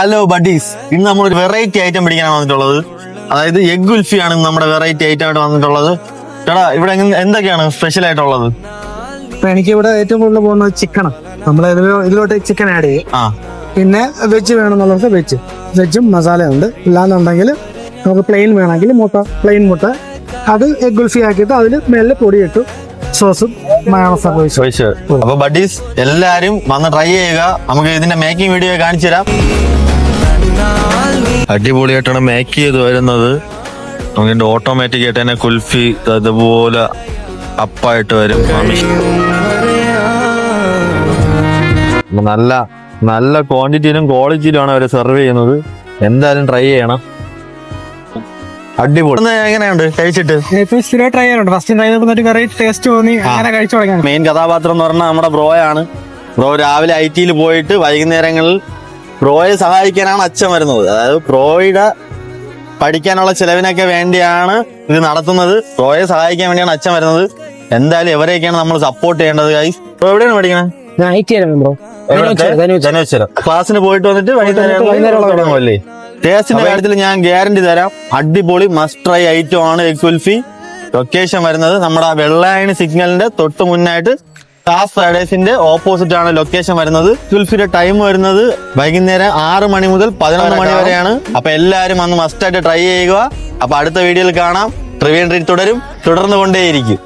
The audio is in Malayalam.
ഹലോ ബഡീസ്, ഇന്ന് നമ്മളൊരു വെറൈറ്റി ഐറ്റം പിടിക്കാനാണ് വന്നിട്ടുള്ളത്. അതായത് എഗ് കുൽഫിയാണ് നമ്മുടെ വെറൈറ്റി ഐറ്റം ആയിട്ട് വന്നിട്ടുള്ളത്. ചേട്ടാ, ഇവിടെ എന്തൊക്കെയാണ് സ്പെഷ്യൽ ആയിട്ടുള്ളത്? ഇപ്പൊ എനിക്ക് ഇവിടെ ഏറ്റവും കൂടുതൽ പോകുന്നത് ചിക്കനാണ്. നമ്മൾ ഇതിലോട്ട് ചിക്കൻ ആഡ് ചെയ്യും. പിന്നെ വെജ് വേണമെന്നുള്ളത് വെജും മസാലയുണ്ട്. ഇല്ലാന്നുണ്ടെങ്കിൽ നമുക്ക് പ്ലെയിൻ വേണമെങ്കിൽ പ്ലെയിൻ മുട്ട അത് എഗ് കുൽഫി ആക്കിയിട്ട് അതിൽ മേലെ പൊടിയിട്ടു സോസും ചോദിച്ചു. അപ്പൊ ബഡീസ് എല്ലാരും വന്ന് ട്രൈ ചെയ്യുക. നമുക്ക് ഇതിന്റെ മേക്കിംഗ് വീഡിയോ കാണിച്ചു തരാം. അടിപൊളിയായിട്ടാണ് മേക്ക് ചെയ്ത് വരുന്നത്. നമുക്ക് ഓട്ടോമാറ്റിക് ആയിട്ട് തന്നെ കുൽഫി അതുപോലെ അപ്പായിട്ട് വരും. നല്ല നല്ല ക്വാണ്ടിറ്റിയിലും ക്വാളിറ്റിയിലുമാണ് അവർ സെർവ് ചെയ്യുന്നത്. എന്തായാലും ട്രൈ ചെയ്യണം. അടിപൊളി. എങ്ങനെയുണ്ട് കഴിച്ചിട്ട്? ട്രൈ ചെയ്യാറുണ്ട്. ഫസ്റ്റ് ട്രൈ ചെയ്തപ്പോൾ വെറൈറ്റി ടേസ്റ്റ് തോന്നി, അങ്ങനെ കഴിച്ചു തുടങ്ങി. മെയിൻ കഥാപാത്രം എന്ന് പറഞ്ഞാൽ നമ്മുടെ ബ്രോയാണ്. ബ്രോ രാവിലെ IT പോയിട്ട് വൈകുന്നേരങ്ങളിൽ ബ്രോയെ സഹായിക്കാനാണ് അച്ഛൻ വരുന്നത്. അതായത് ബ്രോയുടെ പഠിക്കാനുള്ള ചെലവിനൊക്കെ വേണ്ടിയാണ് ഇത് നടത്തുന്നത്. ബ്രോയെ സഹായിക്കാൻ വേണ്ടിയാണ് അച്ഛൻ വരുന്നത്. എന്തായാലും എവരെയൊക്കെയാണ് നമ്മൾ സപ്പോർട്ട് ചെയ്യേണ്ടത്. ഗൈസ്, ബ്രോ എവിടെയാണ് പഠിക്കണേ? ധനുവച്ചരം. ക്ലാസ്സിന് പോയിട്ട് വന്നിട്ട് വൈകുന്നേരം. ടേസ്റ്റിന്റെ കാര്യത്തിൽ ഞാൻ ഗ്യാരണ്ടി തരാം. അടിപൊളി മസ്റ്റ് ട്രൈ ഐറ്റം ആണ് എഗ് കുൽഫി. ലൊക്കേഷൻ വരുന്നത് നമ്മുടെ വെള്ളായണി സിഗ്നലിന്റെ തൊട്ട് മുന്നായിട്ട് സ്റ്റാഫ് ഫ്രൈഡേസിന്റെ ഓപ്പോസിറ്റ് ആണ് ലൊക്കേഷൻ വരുന്നത്. കുൽഫിയുടെ ടൈം വരുന്നത് വൈകുന്നേരം 6 മണി മുതൽ 11 മണി വരെയാണ്. അപ്പൊ എല്ലാവരും അന്ന് മസ്റ്റ് ആയിട്ട് ട്രൈ ചെയ്യുക. അപ്പൊ അടുത്ത വീഡിയോയിൽ കാണാം. ട്രിവിയൻ ട്രീറ്റ് തുടരും, തുടർന്നുകൊണ്ടേയിരിക്കും.